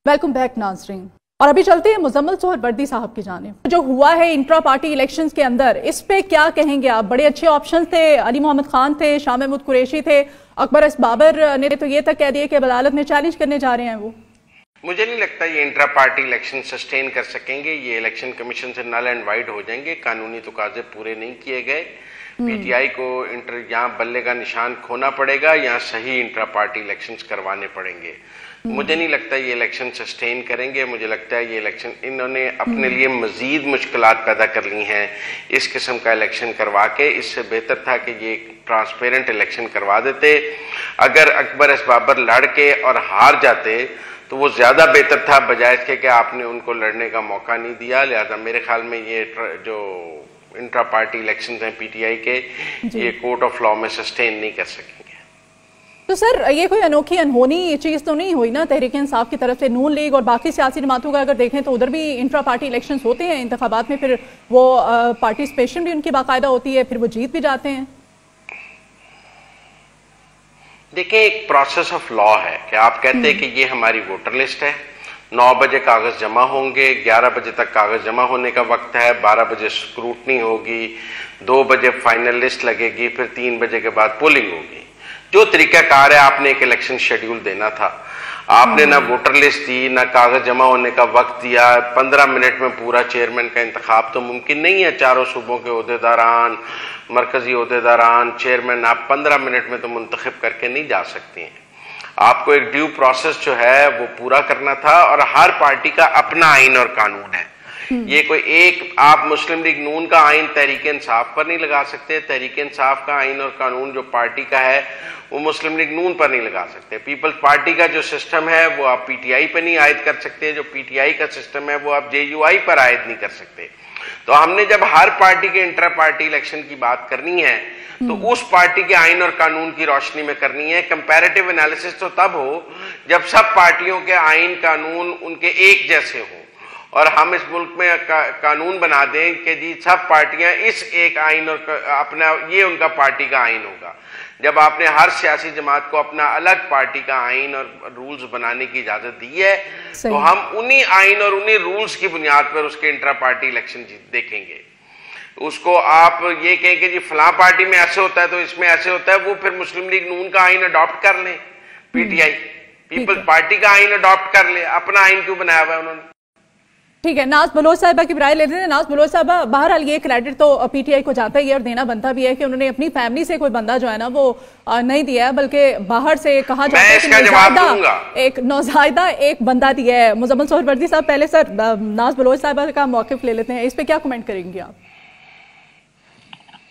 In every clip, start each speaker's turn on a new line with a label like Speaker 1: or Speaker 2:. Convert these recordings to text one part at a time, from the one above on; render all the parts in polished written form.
Speaker 1: Welcome back नाज़रीन। और अभी चलते हैं मुजम्मिल सोहरवर्दी साहब की जानिब। जो हुआ है इंट्रा पार्टी इलेक्शंस के अंदर, इस पे क्या कहेंगे आप? बड़े अच्छे ऑप्शन थे, अली मोहम्मद खान थे, शाह महमूद कुरैशी थे, अकबर एस बाबर ने तो ये तक कह दिया कि अदालत में चैलेंज करने जा रहे हैं वो।
Speaker 2: मुझे नहीं लगता ये इंट्रा पार्टी इलेक्शन सस्टेन कर सकेंगे। ये इलेक्शन कमीशन से नल एंड वाइड हो जाएंगे, कानूनी तकाजे पूरे नहीं किए गए। पीटीआई को यहाँ बल्ले का निशान खोना पड़ेगा, यहाँ सही इंट्रा पार्टी इलेक्शंस करवाने पड़ेंगे। मुझे नहीं लगता ये इलेक्शन सस्टेन करेंगे। मुझे लगता है ये इलेक्शन इन्होंने अपने लिए मजीद मुश्किलात पैदा कर ली हैं इस किस्म का इलेक्शन करवा के। इससे बेहतर था कि ये ट्रांसपेरेंट इलेक्शन करवा देते। अगर अकबर एस बाबर लड़ के और हार जाते तो वो ज्यादा बेहतर था, बजाय इसके कि आपने उनको लड़ने का मौका नहीं दिया। लिहाजा मेरे ख्याल में ये जो इंट्रा पार्टी इलेक्शंस हैं पीटीआई के, ये कोर्ट ऑफ लॉ में सस्टेन नहीं कर सकेंगे।
Speaker 1: तो सर ये कोई अनोखी अनहोनी चीज तो नहीं हुई ना तहरीक इंसाफ की तरफ से? नून लीग और बाकी सियासी जमातों का अगर देखें तो उधर भी इंट्रा पार्टी इलेक्शंस होते हैं इंतखाबात में, फिर वो पार्टिसिपेशन भी उनकी बाकायदा होती है, फिर वो जीत भी जाते हैं।
Speaker 2: देखिए, एक प्रोसेस ऑफ लॉ है कि आप कहते हैं कि ये हमारी वोटर लिस्ट है, 9 बजे कागज जमा होंगे, 11 बजे तक कागज जमा होने का वक्त है, 12 बजे स्क्रूटनी होगी, 2 बजे फाइनल लिस्ट लगेगी, फिर 3 बजे के बाद पोलिंग होगी। जो तरीकाकार है, आपने एक इलेक्शन शेड्यूल देना था। आपने ना वोटर लिस्ट दी, ना कागज जमा होने का वक्त दिया। 15 मिनट में पूरा चेयरमैन का इंतखाब तो मुमकिन नहीं है। चारों सूबों के ओहदेदारान, मरकजी ओहदेदारान, चेयरमैन आप 15 मिनट में तो मुंतखब करके नहीं जा सकते हैं। आपको एक ड्यू प्रोसेस जो है वो पूरा करना था, और हर पार्टी का अपना आइन और कानून है। ये कोई एक आप मुस्लिम लीग नून का आइन तहरीक इंसाफ पर नहीं लगा सकते, तहरीक इंसाफ का आइन और कानून जो पार्टी का है वो मुस्लिम लीग नून पर नहीं लगा सकते। पीपल्स पार्टी का जो सिस्टम है वो आप पीटीआई पर नहीं आयद कर सकते, जो पीटीआई का सिस्टम है वो आप जेयूआई पर आयद नहीं कर सकते। तो हमने जब हर पार्टी के इंटर पार्टी इलेक्शन की बात करनी है तो उस पार्टी के आइन और कानून की रोशनी में करनी है। कंपैरेटिव एनालिसिस तो तब हो जब सब पार्टियों के आइन कानून उनके एक जैसे हो, और हम इस मुल्क में कानून बना दें कि जी सब पार्टियां इस एक आइन और अपना ये उनका पार्टी का आइन होगा। जब आपने हर सियासी जमात को अपना अलग पार्टी का आइन और रूल्स बनाने की इजाजत दी है तो हम उन्हीं आइन और उन्हीं रूल्स की बुनियाद पर उसके इंट्रा पार्टी इलेक्शन देखेंगे। उसको आप ये कहें कि जी फलां पार्टी में ऐसे होता है तो इसमें ऐसे होता है, वो फिर मुस्लिम लीग नून का आइन अडॉप्ट कर लें, पीटीआई पीपल्स पार्टी का आइन अडॉप्ट कर ले। अपना आइन क्यों बनाया हुआ है उन्होंने?
Speaker 1: ठीक है, नाज बलोच साहिबा की राय लेते हैं। नाज बलोच साहिबा, बहरहाल ये क्रेडिट तो पीटीआई को जाता ही है और देना बनता भी है कि उन्होंने अपनी फैमिली से कोई बंदा जो है ना वो नहीं दिया है, बल्कि बाहर से कहा जाता है कि एक नौज़ायदा एक बंदा दिया है। मुजम्मिल सोहरवर्दी साहब, पहले सर नाज बलोच साहिबा का मौक़िफ़ ले लेते हैं, इस पे क्या कमेंट करेंगे आप?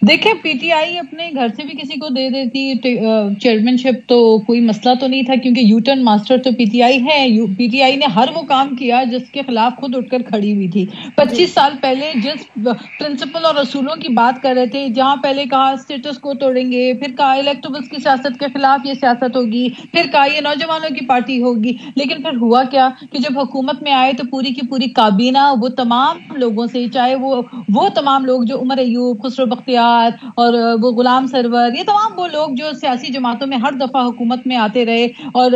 Speaker 3: देखिए, पीटीआई अपने घर से भी किसी को दे देती चेयरमैनशिप तो कोई मसला तो नहीं था, क्योंकि यूटर्न मास्टर तो पीटीआई है। पीटीआई ने हर वो काम किया जिसके खिलाफ खुद उठकर खड़ी हुई थी। 25 साल पहले जिस प्रिंसिपल और असूलों की बात कर रहे थे, जहां पहले कहा स्टेटस को तोड़ेंगे, फिर कहा इलेक्टेबल्स की सियासत के खिलाफ ये सियासत होगी, फिर कहा ये नौजवानों की पार्टी होगी, लेकिन फिर हुआ क्या कि जब हुकूमत में आए तो पूरी की पूरी काबीना वो तमाम लोगों से, चाहे वो तमाम लोग जो उमर अयूब, खुसरो बख्तियार और वो गुलाम सरवर, ये तमाम वो लोग जो सियासी जमातों में हर दफा हुकूमत में आते रहे और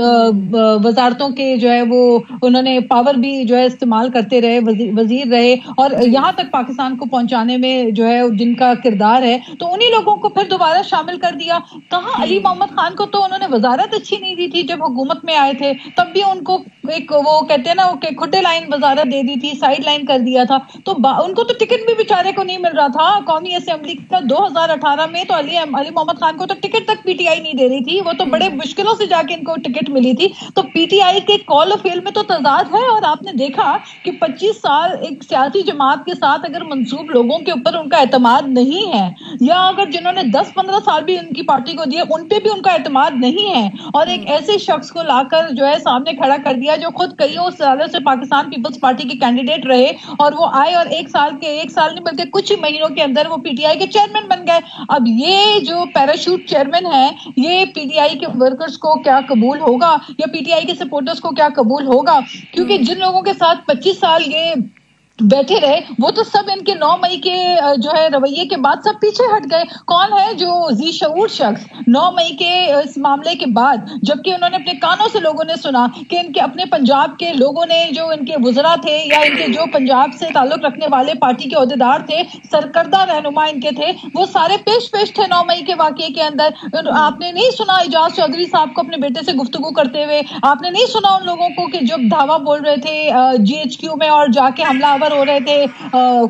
Speaker 3: वजारतों के जो है वो उन्होंने पावर भी जो है इस्तेमाल करते रहे, वजीर रहे, और यहाँ तक पाकिस्तान को पहुंचाने में जो है जिनका किरदार है, तो उन्हीं लोगों को फिर दोबारा शामिल कर दिया। कहाँ अली मोहम्मद खान को तो उन्होंने वजारत अच्छी नहीं दी थी जब हुकूमत में आए थे, तब भी उनको एक वो कहते हैं ना खुटे लाइन वजारत दे दी थी, साइड लाइन कर दिया था। तो उनको तो टिकट भी बेचारे को नहीं मिल रहा था कौमी असेंबली का। 2018 में तो अली मोहम्मद खान को तो टिकट तक पीटीआई नहीं दे रही थी, वो तो बड़े मुश्किलों से जाके इनको टिकट मिली थी। तो पीटीआई के कॉल ऑफ फेल में तो तजाद है। और आपने देखा कि 25 साल एक सियासी जमात के साथ अगर मंसूब लोगों के ऊपर उनका एतमाद नहीं है, या अगर जिन्होंने 10-15 साल भी उनकी पार्टी को दिए उन पे भी उनका एतमाद नहीं है, और एक ऐसे शख्स को लाकर जो है सामने खड़ा कर दिया जो खुद कईयों सालों से पाकिस्तान पीपल्स पार्टी के कैंडिडेट रहे, और वो आए और एक साल नहीं बल्कि कुछ ही महीनों के अंदर वो पीटीआई के चेयरमैन बन गए। अब ये जो पैराशूट चेयरमैन है, ये पीटीआई के वर्कर्स को क्या कबूल होगा या पीटीआई के सपोर्टर्स को क्या कबूल होगा? क्योंकि जिन लोगों के साथ 25 साल ये بیٹھے رہے, وہ تو سب ان کے 9 مئی کے جو ہے رویے کے بعد سب پیچھے ہٹ گئے. کون ہے جو ذی شعور شخص 9 مئی کے اس معاملے کے بعد, جبکہ انہوں نے اپنے کانوں سے لوگوں نے سنا کہ ان کے اپنے پنجاب کے لوگوں نے, جو ان کے وزراء تھے یا ان کے جو پنجاب سے تعلق رکھنے والے پارٹی کے عہدیدار تھے, سرکردہ رہنما ان کے تھے, وہ سارے پیش تھے 9 مئی کے واقعے کے اندر. آپ نے نہیں سنا اعجاز چودھری صاحب کو اپنے بیٹے سے گفتگو کرتے ہوئے, آپ نے نہیں سنا ان لوگوں کو کہ جب دھاوا بول رہے تھے GHQ میں اور جا کے حملہ آور ہو رہے تھے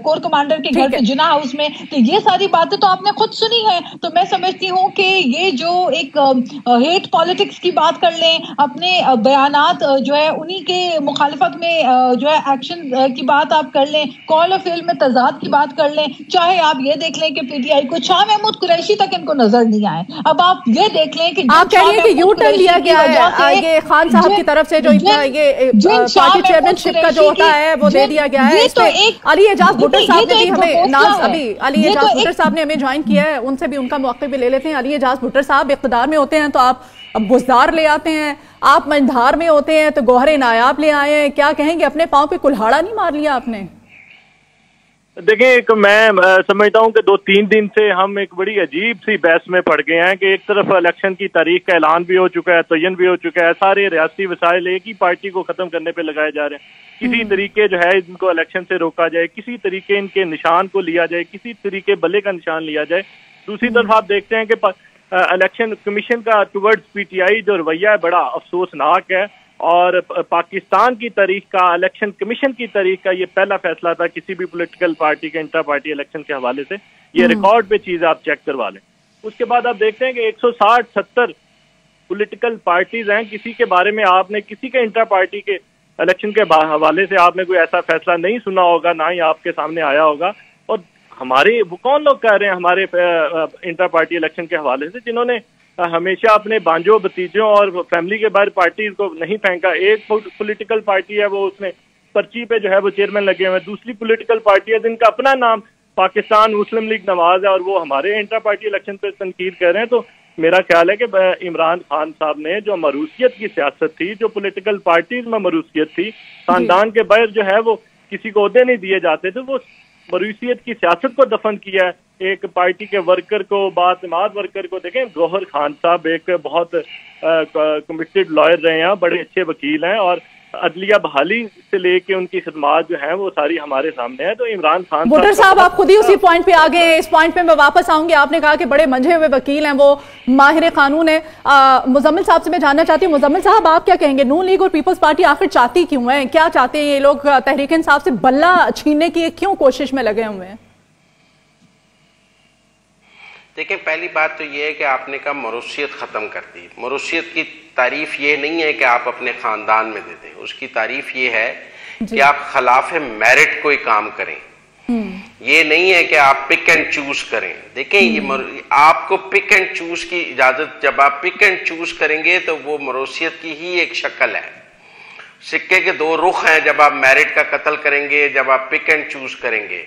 Speaker 3: کور کمانڈر کے گھر پہ جنا ہاؤس میں, تو یہ ساری باتیں تو آپ نے خود سنی ہیں. تو میں سمجھتی ہوں کہ یہ جو ایک ہیٹ پالیٹکس کی بات کر لیں, اپنے بیانات جو ہے انہی کے مخالفت میں جو ہے ایکشن کی بات آپ کر لیں, قول و فعل میں تضاد کی بات کر لیں, چاہے آپ یہ دیکھ لیں کہ PTI کو شاہ محمود قریشی تک ان کو نظر نہیں آئے. اب آپ یہ دیکھ لیں کہ
Speaker 1: آپ کہہ رہی ہیں کہ یو ٹرن لیا گیا ہے یہ خان صاحب کی طرف سے, جو یہ پارٹی چیئرمین شپ کا جو ہوتا ہے وہ دے دیا گیا ہے. علی اعجاز بھٹر صاحب نے بھی ہمیں ناز ابھی علی اعجاز بھٹر صاحب نے ہمیں جوائن کیا ہے, ان سے بھی ان کا موقع بھی لے لیتے ہیں. علی اعجاز بھٹر صاحب اقتدار میں ہوتے ہیں تو آپ بزدار لے آتے ہیں, آپ مندھار میں ہوتے ہیں تو گوہر نایاب لے آئے ہیں. کیا کہیں گے, اپنے پاؤں پہ کلہاڑا نہیں مار لیا آپ نے؟
Speaker 4: دیکھیں میں سمجھتا ہوں کہ 2-3 دن سے ہم ایک بڑی عجیب سی بحث میں پڑ گئے ہیں کہ ایک طرف الیکشن کی تاریخ کا اعلان بھی ہو چکا ہے, تعین بھی ہو چکا ہے, سارے ریاستی وسائل ایک ہی پارٹی کو ختم کرنے پہ لگائے جا رہے ہیں. کسی طریقے جو ہے ان کو الیکشن سے روکا جائے, کسی طریقے ان کے نشان کو لیا جائے, کسی طریقے بلے کا نشان لیا جائے. دوسری طرف آپ دیکھتے ہیں کہ الیکشن کمیشن کا ٹورڈز PTI جو رویہ ہے بڑا افسوسناک ہے, اور پاکستان کی تاریخ کا, الیکشن کمیشن کی تاریخ کا یہ پہلا فیصلہ تھا کسی بھی پولیٹیکل پارٹی کے انٹر پارٹی الیکشن کے حوالے سے. یہ ریکارڈ پہ چیز آپ چیک کروا لیں. اس کے بعد آپ دیکھتے ہیں کہ 160-70 پولیٹیکل پارٹیز ہیں, کسی کے بارے میں آپ نے کسی کے انٹر پارٹی کے الیکشن کے حوالے سے آپ نے کوئی ایسا فیصلہ نہیں سنا ہوگا, نہ ہی آپ کے سامنے آیا ہوگا. اور ہمارے وہ کون لوگ کہہ رہے ہیں ہمارے انٹر پارٹی الیکشن کے حوالے سے, جنہوں نے ہمیشہ اپنے بانجوں بتیجوں اور فیملی کے باہر پارٹیز کو نہیں پھینکا. ایک پولیٹیکل پارٹی ہے وہ اس میں پرچی پہ جو ہے وہ چیئرمین لگے ہوئے ہیں, دوسری پولیٹیکل پارٹی ہے جن کا اپنا نام پاکستان مسلم لیگ نواز ہے اور وہ ہمارے انٹر پارٹی الیکشن پہ تنقید کر رہے ہیں. تو میرا خیال ہے کہ عمران خان صاحب نے جو مروثیت کی سیاست تھی, جو پولیٹیکل پارٹیز میں مروثیت تھی, خاندان کے باہر جو ہے وہ کسی کو عہدے نہیں دیے جاتے تھے, وہ مروثیت کی سیاست کو دفن کیا ہے. ایک پارٹی کے ورکر کو, بااعتماد ورکر کو دیکھیں, گوہر خان صاحب ایک بہت کمیٹڈ لائر رہے ہیں, بڑے اچھے وکیل ہیں, اور عدلیہ بحالی سے لے کے ان کی خدمات جو ہیں وہ ساری ہمارے سامنے ہیں. تو عمران خان
Speaker 1: بھٹر صاحب آپ خود ہی اسی پوائنٹ پہ آگے ہیں, اس پوائنٹ پہ میں واپس آؤں گی. آپ نے کہا کہ بڑے منجھے ہوئے وکیل ہیں, وہ ماہر قانون ہیں. مزمل صاحب سے میں جاننا چاہتی ہوں, مزمل صاحب آپ کیا کہیں گے, نون لیگ اور پیپلز پارٹی آخر چاہتی کیوں ہیں, کیا چاہتے ہیں یہ لوگ؟ تحریک انصاف سے بلہ چھیننے کی کیوں کوشش میں لگے ہوئے ہیں؟
Speaker 2: دیکھیں, پہلی بات تو یہ ہے کہ آپ نے کہا مروثیت ختم کر دی. مروثیت کی تعریف یہ نہیں ہے کہ آپ اپنے خاندان میں دے دیں, اس کی تعریف یہ ہے کہ آپ خلاف میرٹ کوئی کام کریں. یہ نہیں ہے کہ آپ پک اینڈ چوز کریں. دیکھیں, یہ آپ کو پک اینڈ چوز کی اجازت, جب آپ پک اینڈ چوز کریں گے تو وہ مروثیت کی ہی ایک شکل ہے. سکے کے 2 رخ ہیں, جب آپ میرٹ کا قتل کریں گے, جب آپ پک اینڈ چوز کریں گے.